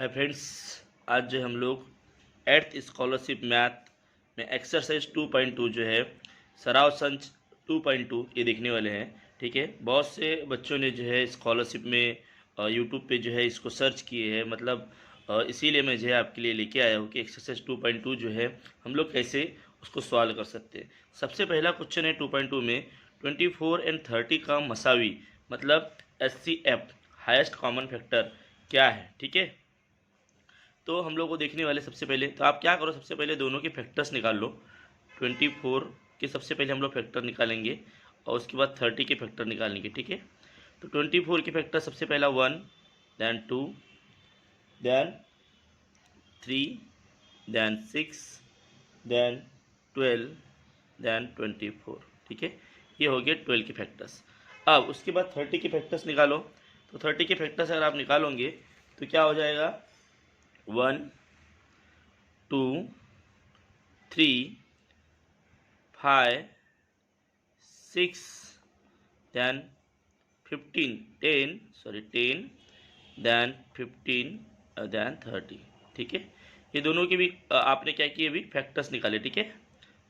Hi friends, आज जो हम लोग 8th स्कॉलरशिप मैथ में एक्सरसाइज 2.2 जो है सराव संच 2.2 ये देखने वाले हैं। ठीक है, बहुत से बच्चों ने जो है स्कॉलरशिप में यूट्यूब पे जो है इसको सर्च किए हैं। मतलब इसीलिए मैं जो है आपके लिए लेके आया हूँ कि एक्सरसाइज 2.2 जो है हम लोग कैसे उसको सॉल्व कर सकते हैं। सबसे पहला क्वेश्चन है 2.2 में 24 एंड 30 का मसावी मतलब HCF हाईएस्ट कॉमन फैक्टर क्या है। ठीक है, तो हम लोग को देखने वाले सबसे पहले तो आप क्या करो, सबसे पहले दोनों के फैक्टर्स निकाल लो। 24 के सबसे पहले हम लोग फैक्टर निकालेंगे और उसके बाद 30 के फैक्टर निकालेंगे। ठीक है, तो 24 के फैक्टर सबसे पहला 1, then 2, then 3, then 6, then 12, then 24। ठीक है, ये हो गए 12 के फैक्टर्स। अब उसके बाद 30 के फैक्टर्स निकालो। तो 30 के फैक्टर्स अगर आप निकालोगे तो क्या हो जाएगा, 1, 2, 3, 5, 6, then 15, 10, then 15, then 30। ठीक है, ये दोनों के भी आपने क्या किए, अभी फैक्टर्स निकाले। ठीक है,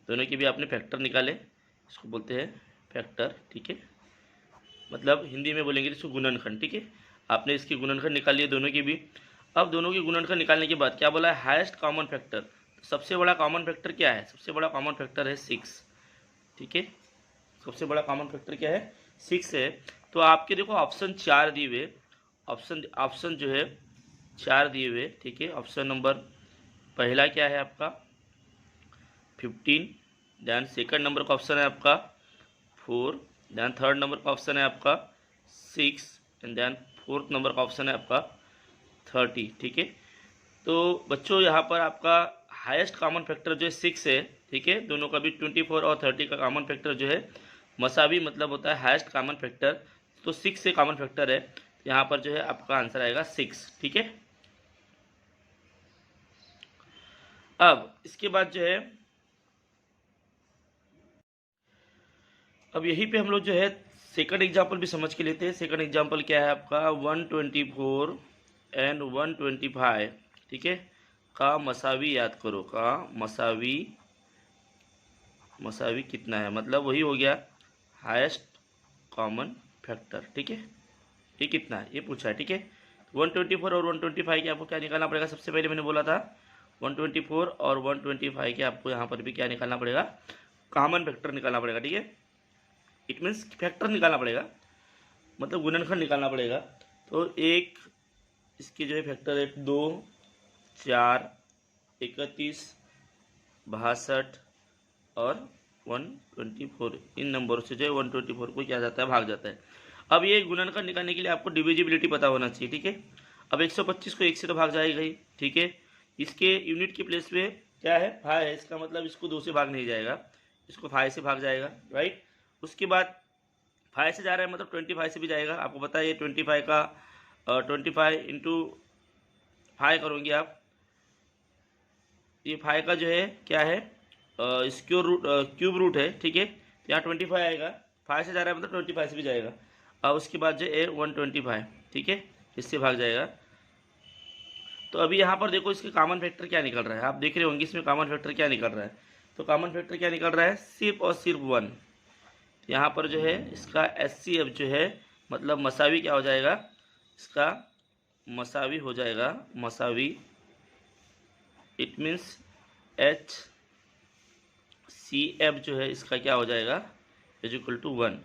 दोनों के भी आपने फैक्टर निकाले, इसको बोलते हैं फैक्टर। ठीक है, मतलब हिंदी में बोलेंगे इसको गुणनखंड। ठीक है, आपने इसके गुणनखंड निकाल लिए दोनों के भी। अब दोनों के गुणनखंड निकालने के बाद क्या बोला है, हाईएस्ट कॉमन फैक्टर। सबसे बड़ा कॉमन फैक्टर क्या है, सबसे बड़ा कॉमन फैक्टर है 6। ठीक है, सबसे बड़ा कॉमन फैक्टर क्या है, 6 है। तो आपके देखो ऑप्शन 4 दिए हुए, ऑप्शन जो है 4 दिए हुए। ठीक है, ऑप्शन नंबर पहला क्या है आपका 15, देन सेकंड नंबर का ऑप्शन है आपका 4, देन थर्ड नंबर का ऑप्शन है आपका 6 एंड देन फोर्थ नंबर का ऑप्शन है आपका 30। ठीक है, तो बच्चों यहाँ पर आपका हाईएस्ट कॉमन फैक्टर जो है 6 है। ठीक है, दोनों का भी 24 और 30 का कॉमन फैक्टर जो है मसावी मतलब होता है हाईएस्ट कॉमन फैक्टर। तो 6 से कॉमन फैक्टर है, यहाँ पर जो है आपका आंसर आएगा 6। ठीक है, अब इसके बाद जो है अब यहीं पे हम लोग जो है सेकंड एग्जाम्पल भी समझ के लेते हैं। सेकंड एग्जाम्पल क्या है आपका 124 एंड 125। ठीक है, का मसावी याद करो, का मसावी कितना है, मतलब वही हो गया हाईएस्ट कॉमन फैक्टर। ठीक है, ये कितना है ये पूछा है। ठीक है, 124 और 125 के आपको क्या निकालना पड़ेगा, सबसे पहले मैंने बोला था 124 और 125 के आपको यहाँ पर भी क्या निकालना पड़ेगा, कॉमन फैक्टर निकालना पड़ेगा। ठीक है, इट मीन्स फैक्टर निकालना पड़ेगा, मतलब गुणनखंड निकालना पड़ेगा। तो एक इसके जो है फैक्टर है 2, 4, 31, 62 और 124। इन नंबरों से जो है 124 को क्या जाता है, भाग जाता है। अब ये गुणनखंड निकालने के लिए आपको डिविजिबिलिटी पता होना चाहिए। ठीक है, अब 125 को 1 से तो भाग जाएगा ही। ठीक है, इसके यूनिट के प्लेस पे क्या है 5 है, इसका मतलब इसको 2 से भाग नहीं जाएगा, इसको 5 से भाग जाएगा। राइट, उसके बाद 5 से जा रहा है मतलब 25 से भी जाएगा। आपको पता है ये 25 का 25 इंटू 5 करोगे आप, ये 5 का जो है क्या है क्यूब रूट है। ठीक है, तो यहाँ 25 आएगा, 5 से जा रहा है मतलब 25 से भी जाएगा। अब उसके बाद जो है 125। ठीक है, इससे भाग जाएगा। तो अभी यहाँ पर देखो इसके कॉमन फैक्टर क्या निकल रहा है, आप देख रहे होंगे इसमें कॉमन फैक्टर क्या निकल रहा है। तो कॉमन फैक्टर क्या निकल रहा है, सिर्फ और सिर्फ 1। यहाँ पर जो है इसका HCF जो है मतलब मसावी क्या हो जाएगा, इसका मसावी हो जाएगा, मसावी इट मीन्स HCF जो है इसका क्या हो जाएगा इज इक्वल टू 1।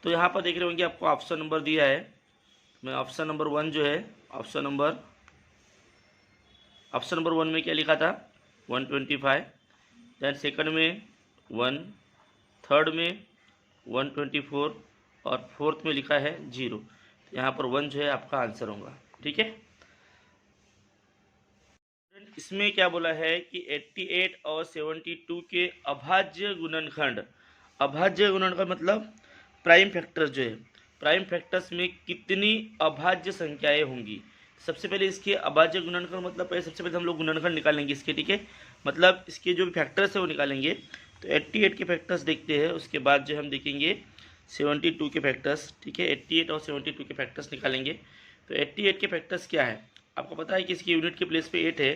तो यहाँ पर देख रहे होंगे आपको ऑप्शन नंबर दिया है, मैं ऑप्शन नंबर 1 जो है ऑप्शन नंबर 1 में क्या लिखा था 125, देन सेकंड में 1, थर्ड में 124 और फोर्थ में लिखा है 0। यहाँ पर 1 जो है आपका आंसर होगा। ठीक है, इसमें क्या बोला है कि 88 और 72 के अभाज्य गुणनखंड, अभाज्य गुणनखंड मतलब प्राइम फैक्टर्स जो है, प्राइम फैक्टर्स में कितनी अभाज्य संख्याएं होंगी। सबसे पहले इसके अभाज्य गुणनखंड मतलब पहले सबसे पहले हम लोग गुणनखंड निकालेंगे इसके। ठीक है, मतलब इसके जो भी फैक्टर्स है वो निकालेंगे। तो 88 के फैक्टर्स देखते हैं, उसके बाद जो हम देखेंगे 72 के फैक्टर्स। ठीक है, 88 और 72 के फैक्टर्स निकालेंगे। तो 88 के फैक्टर्स क्या है, आपको पता है कि इसकी यूनिट के प्लेस पे 8 है,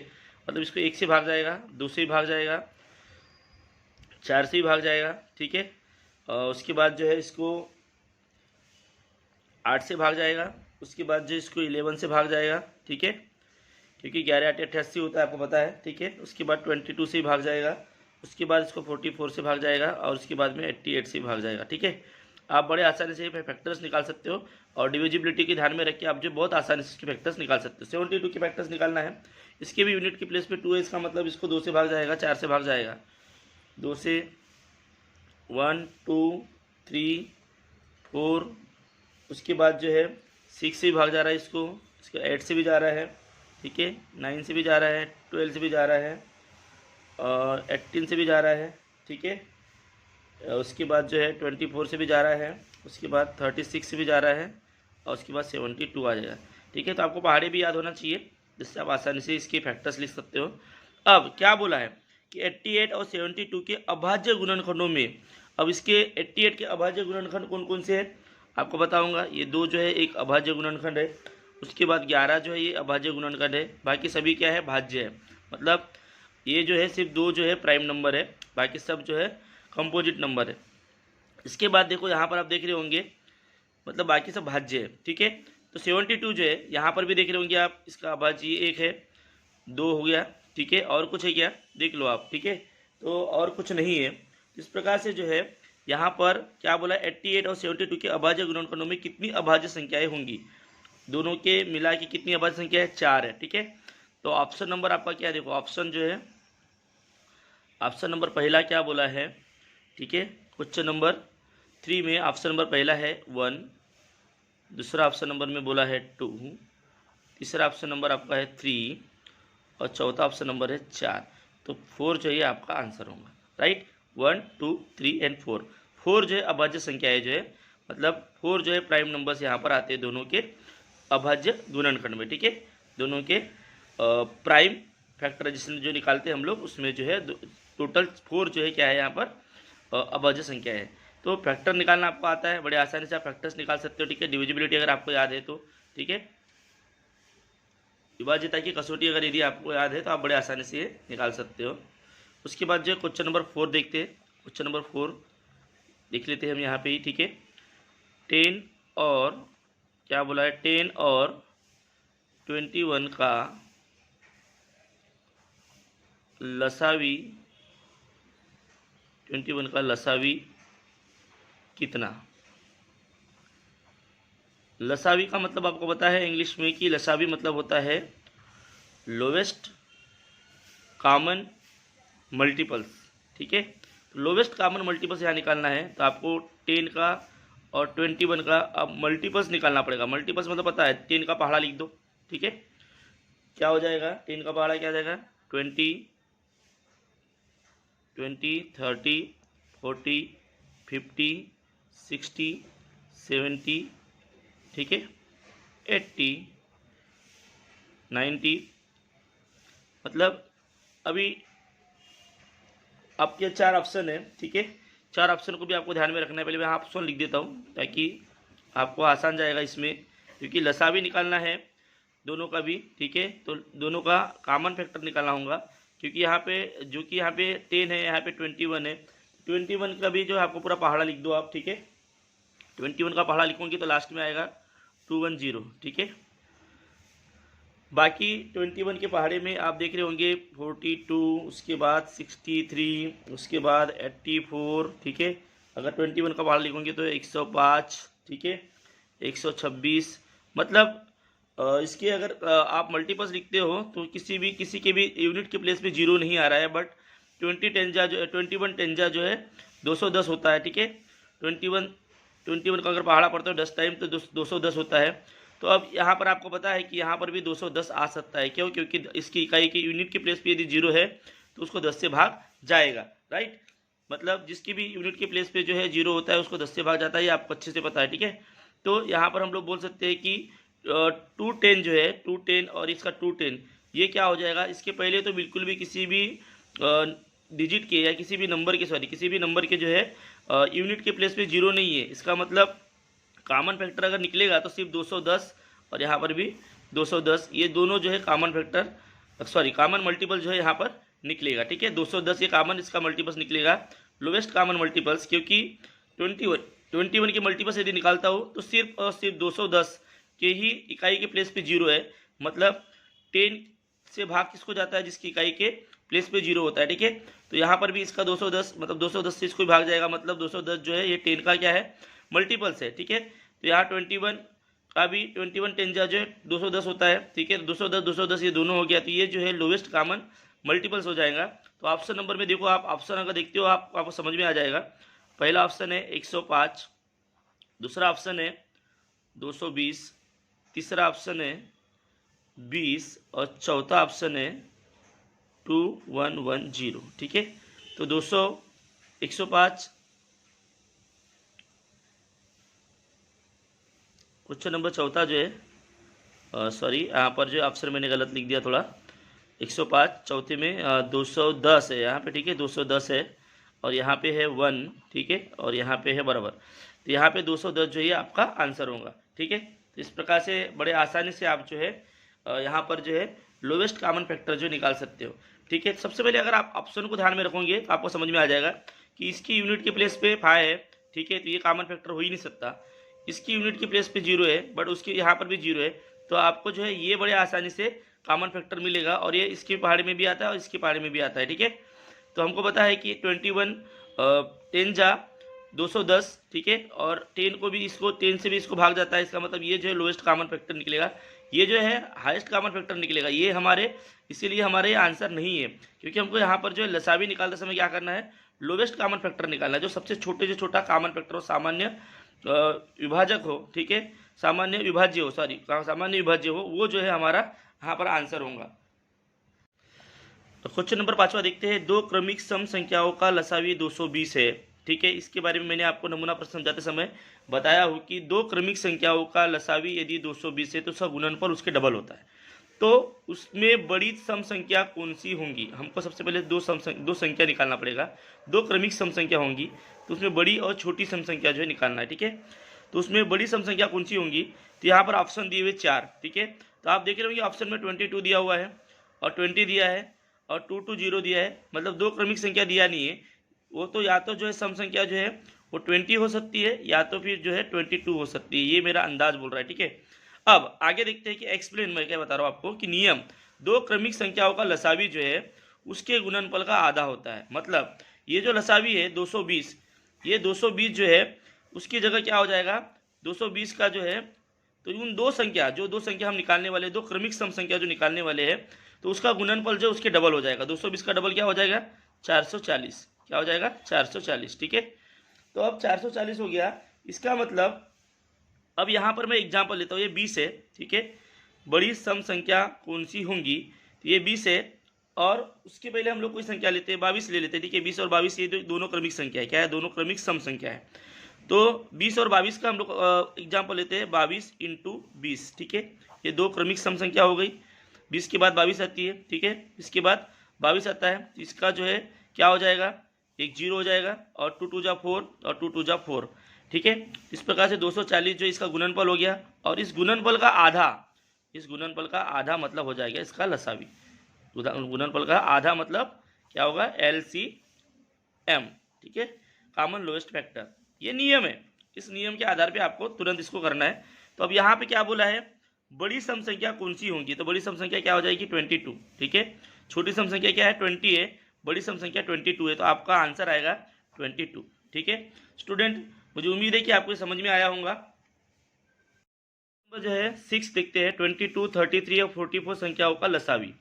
मतलब इसको 1 से भाग जाएगा, 2 से भी भाग जाएगा, 4 से भी भाग जाएगा, ठीक है। और उसके बाद जो है इसको 8 से भाग जाएगा, उसके बाद जो इसको 11 से भाग जाएगा, ठीक है, क्योंकि 11 8 88 होता है, आपको पता है, ठीक है। उसके बाद 22 से भी भाग जाएगा, उसके बाद इसको 44 से भाग जाएगा और उसके बाद में 88 से भाग जाएगा, ठीक है। आप बड़े आसानी से फैक्टर्स निकाल सकते हो और डिविजिबिलिटी के ध्यान में रख के आप जो बहुत आसानी से इसके फैक्टर्स निकाल सकते हो। 72 के फैक्टर्स निकालना है, इसके भी यूनिट के प्लेस पे 2 है, इसका मतलब इसको 2 से भाग जाएगा, 4 से भाग जाएगा, 2 से 1 2 3 4, उसके बाद जो है 6 से भी भाग जा रहा है, इसका 8 से भी जा रहा है, ठीक है, 9 से भी जा रहा है, 12 से भी जा रहा है और 18 से भी जा रहा है, ठीक है। उसके बाद जो है 24 से भी जा रहा है, उसके बाद 36 से भी जा रहा है और उसके बाद 72 आ जाएगा, ठीक है। तो आपको पहाड़ी भी याद होना चाहिए, जिससे आप आसानी से इसके फैक्टर्स लिख सकते हो। अब क्या बोला है कि 88 और 72 के अभाज्य गुणनखंडों में, अब इसके 88 के अभाज्य गुणनखंड कौन कौन से हैं आपको बताऊंगा। ये 2 जो है एक अभाज्य गुणनखंड है, उसके बाद 11 जो है ये अभाज्य गुणनखंड है, बाकी सभी क्या है, भाज्य है। मतलब ये जो है सिर्फ 2 जो है प्राइम नंबर है, बाकी सब जो है कंपोजिट नंबर है। इसके बाद देखो यहाँ पर आप देख रहे होंगे, मतलब बाकी सब भाज्य है, ठीक है। तो 72 जो है यहाँ पर भी देख रहे होंगे आप, इसका अभाज्य ये 1 है, 2 हो गया, ठीक है। और कुछ है क्या, देख लो आप, ठीक है। तो और कुछ नहीं है। इस प्रकार से जो है यहाँ पर क्या बोला, 88 और 72 के अभाज्य गुणनखंडों में कितनी अभाज्य संख्याएं होंगी, दोनों के मिला के कितनी अभाज्य संख्या है, 4 है, ठीक है। तो ऑप्शन नंबर आपका क्या है, देखो ऑप्शन जो है, ऑप्शन नंबर पहला क्या बोला है, ठीक है। क्वेश्चन नंबर 3 में ऑप्शन नंबर पहला है 1, दूसरा ऑप्शन नंबर में बोला है 2, तीसरा ऑप्शन नंबर आपका है 3 और चौथा ऑप्शन नंबर है 4। तो 4 जो है आपका आंसर होगा, राइट। 1 2 3 एंड 4 जो है अभाज्य संख्याएं जो है, मतलब 4 जो है प्राइम नंबर्स यहाँ पर आते हैं दोनों के अभाज्य गुणनखंड में, ठीक है। दोनों के प्राइम फैक्टर जिसमें जो निकालते हैं हम लोग, उसमें जो है टोटल 4 जो है क्या है यहाँ पर अभाज्य संख्या है। तो फैक्टर निकालना आपको आता है, बड़े आसानी से आप फैक्टर्स निकाल सकते हो, ठीक है। डिविजिबिलिटी अगर आपको याद है तो, ठीक है। विभाज्यता की कसौटी अगर यदि आपको याद है तो आप बड़े आसानी से निकाल सकते हो। उसके बाद जो है क्वेश्चन नंबर 4 देखते हैं। क्वेश्चन नंबर 4 देख लेते हैं हम यहाँ पे ही, ठीक है। 10 और क्या बोला है, 10 और 21 का लसावी, 21 का लसावी कितना। लसावी का मतलब आपको पता है इंग्लिश में कि लसावी मतलब होता है लोवेस्ट कॉमन मल्टीपल्स, ठीक है। तो लोवेस्ट कॉमन मल्टीपल्स यहाँ निकालना है, तो आपको 10 का और 21 का अब मल्टीपल्स निकालना पड़ेगा। मल्टीपल्स मतलब पता है, 10 का पहाड़ा लिख दो, ठीक है। क्या हो जाएगा, 10 का पहाड़ा क्या हो जाएगा, 20 30 40 50 60 70, ठीक है, 80 90। मतलब अभी आपके 4 ऑप्शन है, ठीक है। 4 ऑप्शन को भी आपको ध्यान में रखना है। पहले मैं ऑप्शन लिख देता हूँ ताकि आपको आसान जाएगा इसमें, क्योंकि लसावी निकालना है दोनों का भी, ठीक है। तो दोनों का कॉमन फैक्टर निकालना होगा, क्योंकि यहाँ पे जो कि यहाँ पे 10 है, यहाँ पे 21 है। 21 का भी जो है आपको पूरा पहाड़ा लिख दो आप, ठीक है। 21 का पहाड़ा लिखोगे तो लास्ट में आएगा 210, ठीक है। बाकी 21 के पहाड़े में आप देख रहे होंगे 42, उसके बाद 63, उसके बाद 84, ठीक है। अगर 21 का पहाड़ा लिखोगे तो 105, ठीक है, 126। मतलब इसके अगर आप मल्टीपल्स लिखते हो तो किसी के भी यूनिट के प्लेस पे 0 नहीं आ रहा है, बट 21 टेंजा जो है 210 होता है, ठीक है। 21 का अगर पहाड़ा पड़ता है 10 टाइम तो 210 होता है। तो अब यहाँ पर आपको पता है कि यहाँ पर भी 210 आ सकता है, क्यों, क्योंकि इसकी इकाई की यूनिट के प्लेस पे यदि 0 है तो उसको 10 से भाग जाएगा, राइट। मतलब जिसकी भी यूनिट के प्लेस पे जो है 0 होता है उसको 10 से भाग जाता है, ये आपको अच्छे से पता है, ठीक है। तो यहाँ पर हम लोग बोल सकते हैं कि 210 जो है 210 और इसका 210 ये क्या हो जाएगा। इसके पहले तो बिल्कुल भी किसी भी डिजिट के या किसी भी नंबर के जो है यूनिट के प्लेस पे 0 नहीं है। इसका मतलब कॉमन फैक्टर अगर निकलेगा तो सिर्फ 210 और यहाँ पर भी 210, ये दोनों जो है common factor, sorry common multiple जो है यहाँ पर निकलेगा। ठीक है, 210 ये कॉमन इसका मल्टीपल्स निकलेगा, लोवेस्ट कॉमन मल्टीपल्स, क्योंकि 21 के मल्टीपल्स यदि निकालता हूँ तो सिर्फ और सिर्फ 210 के ही इकाई के प्लेस पे जीरो है, मतलब 10 से भाग किसको जाता है, जिसकी इकाई के प्लेस पे जीरो होता है। ठीक है, तो यहाँ पर भी इसका 210, मतलब 210 से इसको भाग जाएगा, मतलब 210 जो है ये 10 का क्या है, मल्टीपल्स है। ठीक है, तो यहाँ 21 का भी 21 10 जो है 210 होता है। ठीक है, 210 ये दोनों हो गया, तो ये जो है लोवेस्ट कॉमन मल्टीपल्स हो जाएगा। तो ऑप्शन नंबर में देखो, आप ऑप्शन अगर देखते हो आपको समझ में आ जाएगा। पहला ऑप्शन है 105, दूसरा ऑप्शन है 220, तीसरा ऑप्शन है 20 और चौथा ऑप्शन है 2110। ठीक है, तो 200, 105, क्वेश्चन नंबर चौथा जो है, सॉरी यहाँ पर जो ऑप्शन मैंने गलत लिख दिया थोड़ा, 105 चौथे में 210 है यहाँ पे। ठीक है, 210 है और यहाँ पे है 1, ठीक है, और यहाँ पे है बराबर, तो यहाँ पे 210 जो है आपका आंसर होगा। ठीक है, तो इस प्रकार से बड़े आसानी से आप जो है यहाँ पर जो है लोवेस्ट कॉमन फैक्टर जो निकाल सकते हो। ठीक है, सबसे पहले अगर आप ऑप्शन को ध्यान में रखोगे तो आपको समझ में आ जाएगा कि इसकी यूनिट के प्लेस पे 5 है। ठीक है, तो ये कॉमन फैक्टर हो ही नहीं सकता। इसकी यूनिट के प्लेस पे 0 है, बट उसके यहाँ पर भी 0 है, तो आपको जो है ये बड़े आसानी से कॉमन फैक्टर मिलेगा, और ये इसकी पहाड़ी में भी आता है और इसकी पहाड़ी में भी आता है। ठीक है, तो हमको पता है कि 21 10 जा 210, ठीक है, और 10 को भी इसको 10 से भी इसको भाग जाता है, इसका मतलब ये जो है लोवेस्ट कॉमन फैक्टर निकलेगा, ये जो है हाईएस्ट कॉमन फैक्टर निकलेगा। ये हमारे, इसीलिए हमारे ये आंसर नहीं है, क्योंकि हमको यहाँ पर जो है लसावी निकालते समय क्या करना है, लोवेस्ट कॉमन फैक्टर निकालना है, जो सबसे छोटे जो छोटा कॉमन फैक्टर हो, सामान्य विभाजक हो, ठीक है, सामान्य विभाज्य हो, सॉरी सामान्य विभाज्य हो, वो जो है हमारा यहाँ पर आंसर होगा। तो क्वेश्चन नंबर 5वां देखते हैं। दो क्रमिक सम संख्याओं का लसावी 220 है। ठीक है, इसके बारे में मैंने आपको नमूना प्रश्न समझाते समय बताया हूँ कि दो क्रमिक संख्याओं का लसावी यदि 220 है तो उसका गुणनफल उसके डबल होता है। तो उसमें बड़ी सम संख्या कौन सी होंगी, हमको सबसे पहले दो संख्या निकालना पड़ेगा। दो क्रमिक सम संख्या होंगी, तो उसमें बड़ी और छोटी सम संख्या जो है निकालना है। ठीक है, तो उसमें बड़ी सम संख्या कौन सी होंगी, तो यहाँ पर ऑप्शन दिए हुए 4। ठीक है, तो आप देख रहे होंगे ऑप्शन में 22 दिया हुआ है और 20 दिया है और 220 दिया है, मतलब दो क्रमिक संख्या दिया नहीं है। वो तो या तो जो है सम संख्या जो है वो 20 हो सकती है, या तो फिर जो है 22 हो सकती है, ये मेरा अंदाज बोल रहा है। ठीक है, अब आगे देखते हैं कि एक्सप्लेन, मैं क्या बता रहा हूँ आपको कि नियम, दो क्रमिक संख्याओं का लसावी जो है उसके गुणनफल का आधा होता है। मतलब ये जो लसावी है 220, ये 220 जो है उसकी जगह क्या हो जाएगा, 220 का जो है, तो उन दो संख्या हम निकालने वाले, दो क्रमिक सम संख्या जो निकालने वाले हैं, तो उसका गुणनफल जो उसके डबल हो जाएगा। 220 का डबल क्या हो जाएगा, 440, क्या हो जाएगा, 440। ठीक है, तो अब 440 हो गया, इसका मतलब अब यहाँ पर मैं एग्जाम्पल लेता हूँ, ये 20 है। ठीक है, बड़ी सम संख्या कौन सी होंगी, तो ये 20 है, और उसके पहले हम लोग कोई संख्या लेते हैं, 22 ले लेते हैं। ठीक है, 20 और 22 ये दोनों क्रमिक संख्या है, क्या है, दोनों क्रमिक सम संख्या है। तो 20 और 22 का हम लोग एग्जाम्पल लेते हैं, 22 × 20। ठीक है, ये दो क्रमिक सम संख्या हो गई। 20 के बाद 22 आती है, ठीक है, इसके बाद 22 आता है, इसका जो है क्या हो जाएगा, एक 0 हो जाएगा, और 2 2 जा 4 और 2 2 जा 4। ठीक है, इस प्रकार से 240 जो इसका गुणनफल हो गया, और इस गुणनफल का आधा मतलब हो जाएगा इसका लसावी। गुणनफल का आधा मतलब क्या होगा, LCM। ठीक है, कॉमन लोएस्ट फैक्टर, ये नियम है, इस नियम के आधार पे आपको तुरंत इसको करना है। तो अब यहाँ पे क्या बोला है, बड़ी सम संख्या कौन सी होंगी, तो बड़ी सम संख्या क्या हो जाएगी, 22। ठीक है, छोटी सम संख्या क्या है, 20 है, बड़ी सम संख्या 22 है, तो आपका आंसर आएगा 22। ठीक है स्टूडेंट, मुझे उम्मीद है कि आपको समझ में आया होगा। जो है 6 देखते हैं, 22, 33 और 44 संख्याओं का लसावी।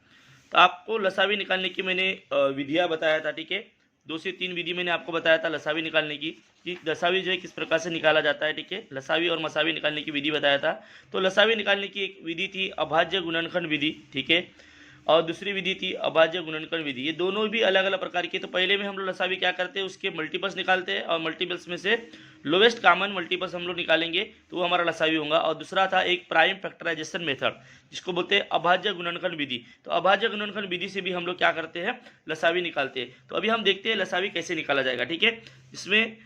तो आपको लसावी निकालने की मैंने विधियाँ बताया था। ठीक है, 2 से 3 विधि मैंने आपको बताया था लसावी निकालने की, कि लसावी जो है किस प्रकार से निकाला जाता है। ठीक है, लसावी और मसावी निकालने की विधि बताया था। तो लसावी निकालने की एक विधि थी अभाज्य गुणनखंड विधि, ठीक है, और दूसरी विधि थी अभाज्य गुणनखंड विधि। ये दोनों भी अलग अलग प्रकार की। तो पहले में हम लोग लसावी क्या करते हैं, उसके मल्टीपल्स निकालते हैं, और मल्टीपल्स में से लोवेस्ट कॉमन मल्टीपल्स हम लोग निकालेंगे, तो वो हमारा लसावी होगा। और दूसरा था एक प्राइम फैक्टराइजेशन मेथड, जिसको बोलते हैं अभाज्य गुणनखंड विधि। तो अभाज्य गुणनखंड विधि से भी हम लोग क्या करते हैं, लसावी निकालते हैं। तो अभी हम देखते हैं लसावी कैसे निकाला जाएगा। ठीक है, इसमें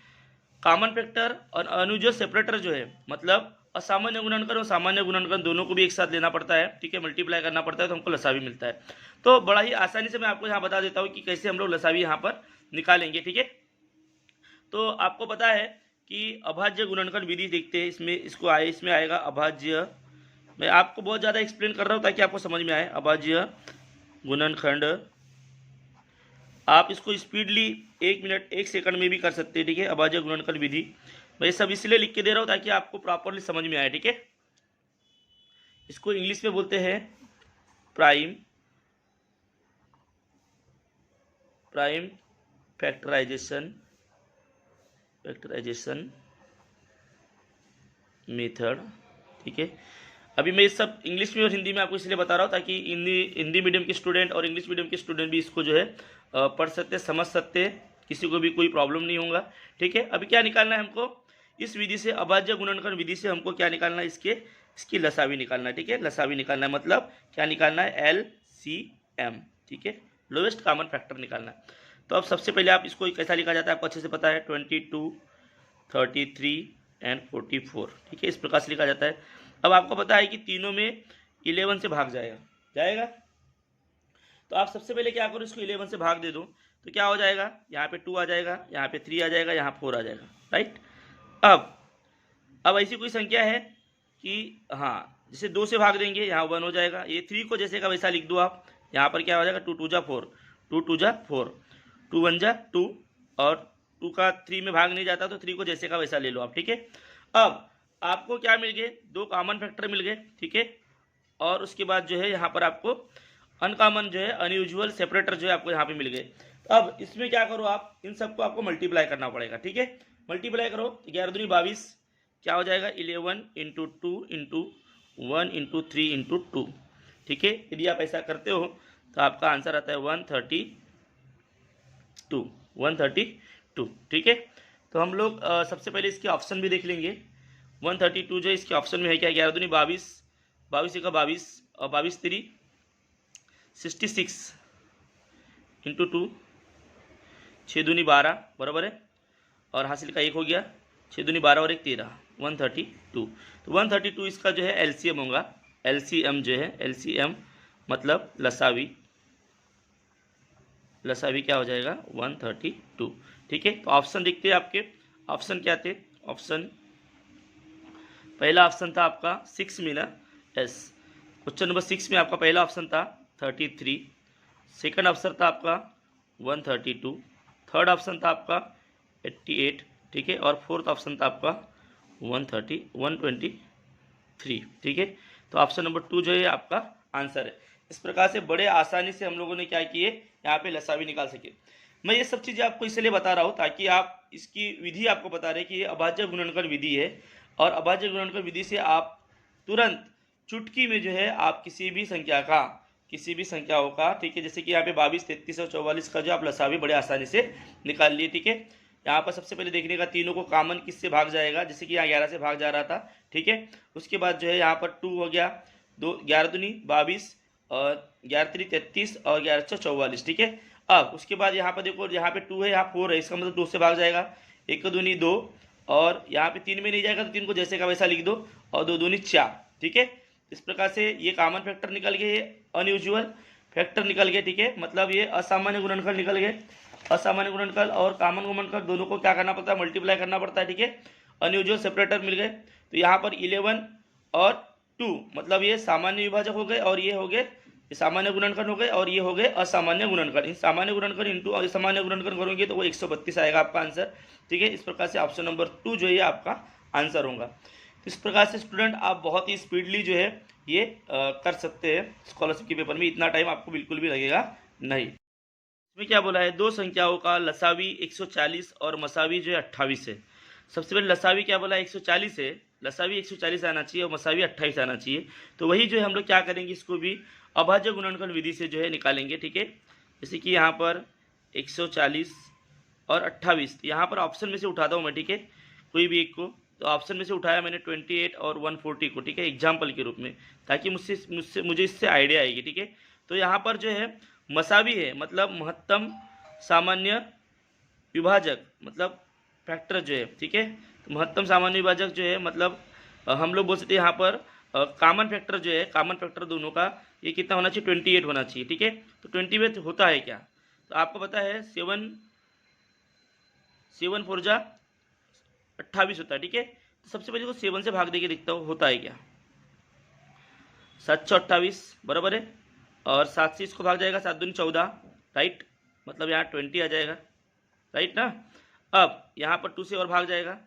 कॉमन फैक्टर और अनुजोय सेपरेटर जो है, मतलब असामान्य गुणनखंड और सामान्य गुणनखंड दोनों को भी एक साथ लेना पड़ता है, ठीक है, मल्टीप्लाई करना पड़ता है तो हमको लसावी मिलता है। तो बड़ा ही आसानी से मैं आपको यहाँ बता देता हूँ कि कैसे हम लोग लसावी यहाँ पर निकालेंगे, ठीक है। तो आपको पता है कि अभाज्य गुणनखंड विधि देखते हैं, इसमें आएगा अभाज्य। मैं आपको बहुत ज़्यादा एक्सप्लेन कर रहा हूँ ताकि आपको समझ में आए। अभाज्य गुणनखंड, आप इसको स्पीडली 1 मिनट 1 सेकंड में भी कर सकते हैं, ठीक है। अभाज्य गुणनखंड विधि मैं सब इसलिए लिख के दे रहा हूँ ताकि आपको प्रॉपरली समझ में आए, ठीक है। इसको इंग्लिश में बोलते हैं प्राइम फैक्टराइजेशन मेथड, ठीक है। अभी मैं ये सब इंग्लिश में और हिंदी में आपको इसलिए बता रहा हूँ ताकि हिंदी मीडियम के स्टूडेंट और इंग्लिश मीडियम के स्टूडेंट भी इसको जो है पढ़ सकते, समझ सकते, किसी को भी कोई प्रॉब्लम नहीं होगा, ठीक है। अभी क्या निकालना है हमको, इस विधि से, अभाज्य गुणनखंड विधि से हमको क्या निकालना है, इसकी लसावी निकालना है, ठीक है। लसावी निकालना है मतलब क्या निकालना है, LCM, ठीक है, लोएस्ट कॉमन फैक्टर निकालना है। तो अब सबसे पहले आप इसको कैसा लिखा जाता है आपको अच्छे से पता है, 22, 33 एंड 44, ठीक है, इस प्रकार से लिखा जाता है। अब आपको पता है कि तीनों में 11 से भाग जाएगा। तो आप सबसे पहले क्या करो, इसको 11 से भाग दे दो तो क्या हो जाएगा, यहाँ पे 2 आ जाएगा, यहाँ पे 3 आ जाएगा, यहाँ 4 आ जाएगा, राइट। अब ऐसी कोई संख्या है कि हाँ, जैसे 2 से भाग देंगे यहाँ 1 हो जाएगा। ये 3 को जैसे का वैसा लिख दो आप, यहाँ पर क्या हो जाएगा, 2 2 जा 4, 2 2 जा 4, 2 1 जा 2, और 2 का 3 में भाग नहीं जाता तो 3 को जैसे का वैसा ले लो आप, ठीक है। अब आपको क्या मिल गए, 2 कॉमन फैक्टर मिल गए, ठीक है। और उसके बाद जो है यहाँ पर आपको अनकॉमन जो है, अनयूजुअल सेपरेटर जो है आपको यहाँ पे मिल गए। अब इसमें क्या करो आप, इन सबको आपको मल्टीप्लाई करना पड़ेगा, ठीक है। मल्टीप्लाई करो, 11 दूनी 22, क्या हो जाएगा, 11 इंटू 2 इंटू 1 इंटू 3 इंटू 2, ठीक है। यदि आप ऐसा करते हो तो आपका आंसर आता है 132, ठीक है। तो हम लोग सबसे पहले इसके ऑप्शन भी देख लेंगे। 132 जो इसके ऑप्शन में है क्या, 11 दूनी 22, 22 का 22 और 22 3 66 इंटू 2, 6 दूनी 12 बराबर है, और हासिल का 1 हो गया, 6 दूनी 12 और 1 13, 132। तो 132 इसका जो है LCM होगा। LCM जो है, LCM मतलब लसावी क्या हो जाएगा, 132, ठीक है। तो ऑप्शन देखते हैं आपके, ऑप्शन क्या थे, ऑप्शन पहला ऑप्शन था आपका 6 में ना, एस, क्वेश्चन नंबर 6 में आपका पहला ऑप्शन था 33, सेकंड ऑप्शन था आपका 132, थर्ड ऑप्शन था आपका 88, ठीक है, और फोर्थ ऑप्शन था आपका 123, ठीक है। तो ऑप्शन नंबर 2 जो है आपका आंसर है। इस प्रकार से बड़े आसानी से हम लोगों ने क्या किए, यहाँ पे लसावी निकाल सके। मैं ये सब चीज़ें आपको इसलिए बता रहा हूँ ताकि आप इसकी विधि आपको बता रहे कि ये अभाज्य गुणनखंड विधि है, और अभाज्य गुणनखंड विधि से आप तुरंत चुटकी में जो है आप किसी भी संख्याओं का, ठीक है, जैसे कि यहाँ पे 22, 33 और 44 का जो आप लसावी बड़े आसानी से निकाल लिए, ठीक है। यहाँ पर सबसे पहले देखने का तीनों को कॉमन किससे भाग जाएगा, जैसे कि यहाँ 11 से भाग जा रहा था, ठीक है। उसके बाद जो है यहाँ पर 2 हो गया, 11 दूनी 22 और 11 3 33 और 11 4 44, ठीक है। अब उसके बाद यहाँ पर देखो, यहाँ पे 2 है, यहाँ 4 है, इसका मतलब 2 से भाग जाएगा, 1 दूनी 2, और यहाँ पे 3 में नहीं जाएगा तो 3 को जैसे का वैसा लिख दो, और 2 दूनी 4, ठीक है। इस प्रकार से ये कॉमन फैक्टर निकल गए, ये अनयूजुअल फैक्टर निकल गए, ठीक है, मतलब ये असामान्य गुणनखंड निकल गए। असामान्य गुणनखंड और कॉमन गुणनखंड दोनों को क्या करना पड़ता है, मल्टीप्लाई करना पड़ता है, ठीक है। अनयूजुअल सेपरेटर मिल गए, तो यहाँ पर 11 और 2 मतलब ये सामान्य विभाजक हो गए, और ये हो गए सामान्य गुणनखंड हो गए, और ये हो गए असामान्य गुणनखंड। इन सामान्य गुणनखंड इंटू असामान्य गुणनखंड करोगे तो वो 132 आएगा आपका आंसर, ठीक है। इस प्रकार से ऑप्शन नंबर 2 जो है आपका आंसर होगा। इस प्रकार से स्टूडेंट आप बहुत ही स्पीडली जो है ये कर सकते हैं स्कॉलरशिप के पेपर में, इतना टाइम आपको बिल्कुल भी लगेगा नहीं। इसमें क्या बोला है, दो संख्याओं का लसावी 140 और मसावी जो है 28 है। सबसे पहले लसावी क्या बोला, 140 है, लसावी 140 आना चाहिए और मसावी 28 आना चाहिए। तो वही जो है हम लोग क्या करेंगे, इसको भी अभाज्य गुणनखंड विधि से जो है निकालेंगे, ठीक है। जैसे कि यहाँ पर 140 और 28, यहाँ पर ऑप्शन में से उठाता हूँ मैं, ठीक है, कोई भी एक को। तो ऑप्शन में से उठाया मैंने 28 और 140 को, ठीक है, एग्जाम्पल के रूप में, ताकि मुझे इससे आइडिया आएगी, ठीक है। तो यहाँ पर जो है मसावी है, मतलब महत्तम सामान्य विभाजक, मतलब फैक्टर जो है, ठीक है। तो महत्तम सामान्य विभाजक जो है मतलब हम लोग बोल सकते हैं यहाँ पर कॉमन फैक्टर जो है, कॉमन फैक्टर दोनों का ये कितना होना चाहिए, 28 होना चाहिए। ठीक है, तो 28 होता है क्या, तो आपको पता है 7 4 जा 28 होता है। ठीक है, तो सबसे पहले तो 7 से भाग देके दिखता होता है क्या, 7 28 बराबर है, और 7 से इसको भाग जाएगा, 7 दूनी 14, राइट, मतलब यहाँ 20 आ जाएगा, राइट ना। अब यहाँ पर 2 से और भाग जाएगा,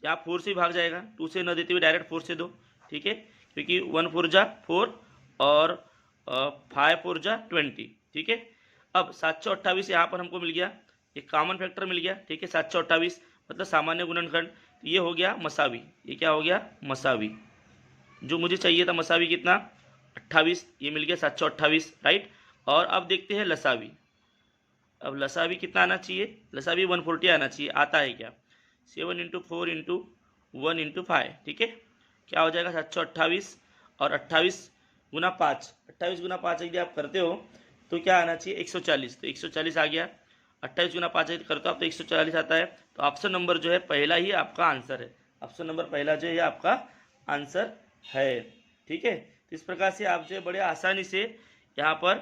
यहाँ 4 से भाग जाएगा, 2 से न देते हुए डायरेक्ट 4 से दो। ठीक है, क्योंकि 1 4 जा 4 और 5 4 जा 20। ठीक है, अब 728 यहाँ पर हमको मिल गया, एक कॉमन फैक्टर मिल गया। ठीक है, 728 मतलब सामान्य गुणनखंड, तो ये हो गया मसावी, ये क्या हो गया, मसावी। जो मुझे चाहिए था मसावी कितना, 28, ये मिल गया 728, राइट। और अब देखते हैं लसावी। अब लसावी कितना आना चाहिए, लसावी 140 आना चाहिए, आता है क्या, 7 × 4 × 1 × 5। ठीक है, क्या हो जाएगा 728, और 28 गुना 5, 28 गुना 5 यदि आप करते हो तो क्या आना चाहिए, 140, तो 140 आ गया। 28 गुना 5 यदि करते हो आप तो 140 आता है। तो ऑप्शन नंबर जो है पहला ही आपका आंसर है, ऑप्शन नंबर पहला जो है आपका आंसर है। ठीक है, तो इस प्रकार से आप जो है बड़े आसानी से यहाँ पर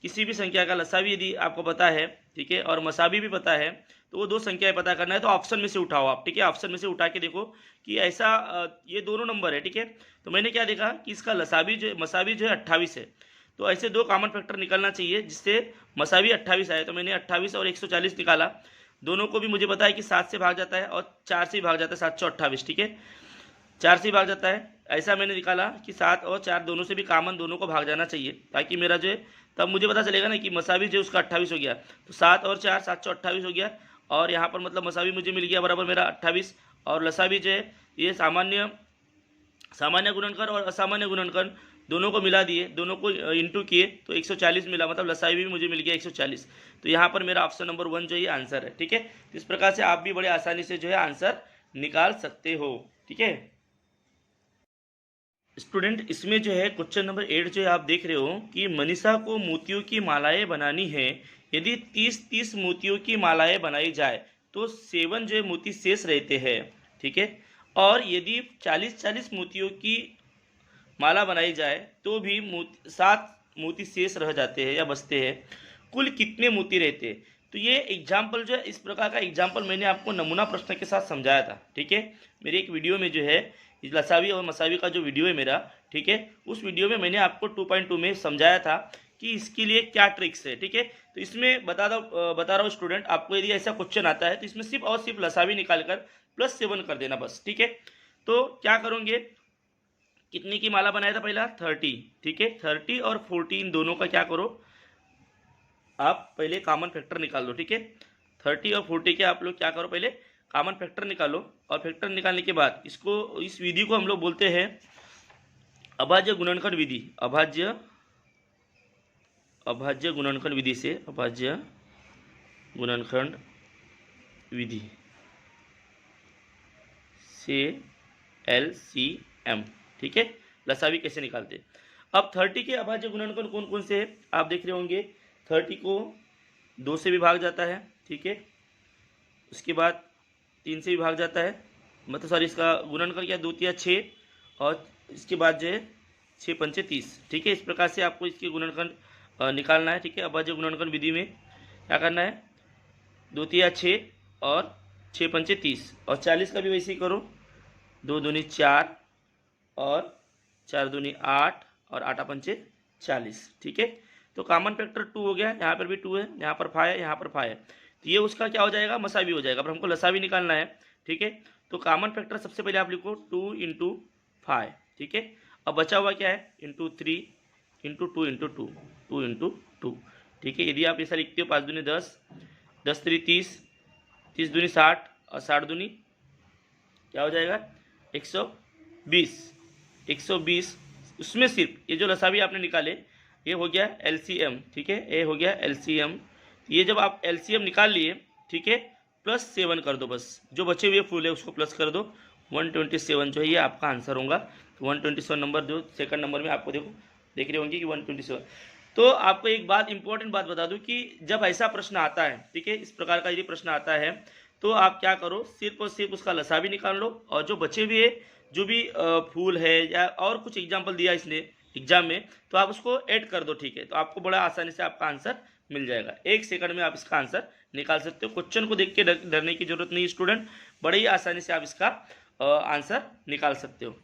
किसी भी संख्या का लसावी यदि आपको पता है, ठीक है, और मसावी भी पता है, तो वो दो संख्याएं पता करना है तो ऑप्शन में से उठाओ आप। ठीक है, ऑप्शन में से उठा के देखो कि ऐसा ये दोनों नंबर है। ठीक है, तो मैंने क्या देखा कि इसका लसावी जो मसावी जो है 28 है, तो ऐसे दो कॉमन फैक्टर निकलना चाहिए जिससे मसावी 28 आए। तो मैंने 28 और 140 निकाला, दोनों को भी मुझे पता है कि 7 से भाग जाता है और 4 से भाग जाता है, 728। ठीक है, 4 से भाग जाता है, ऐसा मैंने निकाला कि 7 और 4 दोनों से भी कॉमन, दोनों को भाग जाना चाहिए, ताकि मेरा जो है तब मुझे पता चलेगा ना कि मसावी जो उसका 28 हो गया। तो 7 और 4 728 हो गया, और यहाँ पर मतलब मसावी मुझे मिल गया बराबर मेरा 28, और लसावी जो है ये सामान्य गुणनखंड और असामान्य गुणनखंड दोनों को मिला दिए, दोनों को इंटू किए तो 140 मिला, मतलब लसावी भी मुझे मिल गया 140। तो यहाँ पर मेरा ऑप्शन नंबर 1 जो ये आंसर है। ठीक है, तो इस प्रकार से आप भी बड़े आसानी से जो है आंसर निकाल सकते हो। ठीक है स्टूडेंट, इसमें जो है क्वेश्चन नंबर 8 जो है आप देख रहे हो कि मनीषा को मोतियों की मालाएं बनानी है, यदि 30 मोतियों की मालाएं बनाई जाए तो 7 जो है मोती शेष रहते हैं। ठीक है, और यदि 40 मोतियों की माला बनाई जाए तो भी 7 मोती शेष रह जाते हैं या बचते हैं, कुल कितने मोती रहते हैं। तो ये एग्जाम्पल जो है, इस प्रकार का एग्जाम्पल मैंने आपको नमूना प्रश्न के साथ समझाया था। ठीक है, मेरे एक वीडियो में जो है लसावी और मसावी का जो वीडियो है मेरा, ठीक है, उस वीडियो में मैंने आपको 2.2 में समझाया था कि इसके लिए क्या ट्रिक्स है। ठीक है, तो इसमें बता रहा हूँ स्टूडेंट, आपको यदि ऐसा क्वेश्चन आता है तो इसमें सिर्फ और सिर्फ लसावी निकालकर +7 कर देना बस। ठीक है, तो क्या करोगे, कितने की माला बनाया था पहला, 30। ठीक है, 30 और 14 दोनों का क्या करो, आप पहले कॉमन फैक्टर निकाल लो। ठीक है, 30 और 40 के आप लोग क्या करो, पहले कॉमन फैक्टर निकालो, और फैक्टर निकालने के बाद इसको, इस विधि को हम लोग बोलते हैं अभाज्य गुणनखंड विधि। अभाज्य गुणनखंड विधि से, अभाज्य गुणनखंड विधि से LCM। ठीक है, लसावी कैसे निकालते। अब 30 के अभाज्य गुणनखंड कौन कौन से है आप देख रहे होंगे। 30 को 2 से भी भाग जाता है, ठीक है, उसके बाद 3 से भी भाग जाता है, मतलब सॉरी इसका गुणनखंड क्या, 2 3 6, और इसके बाद जो है 6 5 30। ठीक है, इस प्रकार से आपको इसके गुणनखंड निकालना है। ठीक है, अभाज्य गुणनखंड विधि में क्या करना है, 2 3 6 और 6 5 30, और 40 का भी वैसे ही करो, 2 दूनी 4 और 4 दूनी 8 और 8 5 40। ठीक है, तो कॉमन फैक्टर 2 हो गया, यहाँ पर भी 2 है, यहाँ पर 5 है, यहाँ पर 5 है, तो ये उसका क्या हो जाएगा, मसावी हो जाएगा। पर हमको लसावी निकालना है। ठीक है, तो कॉमन फैक्टर सबसे पहले आप लिखो 2 × 5। ठीक है, अब बचा हुआ क्या है, × 3 × 2 × 2 2 × 2। ठीक है, यदि आप ऐसा लिखते हो 5 दूनी 10, 10 3 30, 30 दूनी 60, और 60 दूनी क्या हो जाएगा, 120। उसमें सिर्फ ये जो लसावी आपने निकाले ये हो गया LCM। ठीक है, ये हो गया LCM। ये जब आप LCM निकाल लिए, ठीक है, +7 कर दो, बस जो बचे हुए फूल है उसको प्लस कर दो, 127 जो है ये आपका आंसर होगा। तो 127 नंबर जो सेकंड नंबर में आपको देख रहे होंगे कि 127। तो आपको एक बात, इंपॉर्टेंट बात बता दूं कि जब ऐसा प्रश्न आता है, ठीक है, इस प्रकार का यदि प्रश्न आता है तो आप क्या करो, सिर्फ और सिर्फ उसका लसावी निकाल लो, और जो बचे हुए जो भी फूल है या और कुछ एग्जाम्पल दिया इसने एग्जाम में, तो आप उसको ऐड कर दो, ठीक है। तो आपको बड़ा आसानी से आपका आंसर मिल जाएगा, 1 सेकंड में आप इसका आंसर निकाल सकते हो। क्वेश्चन को देख के डरने की जरूरत नहीं स्टूडेंट, बड़ी ही आसानी से आप इसका आंसर निकाल सकते हो।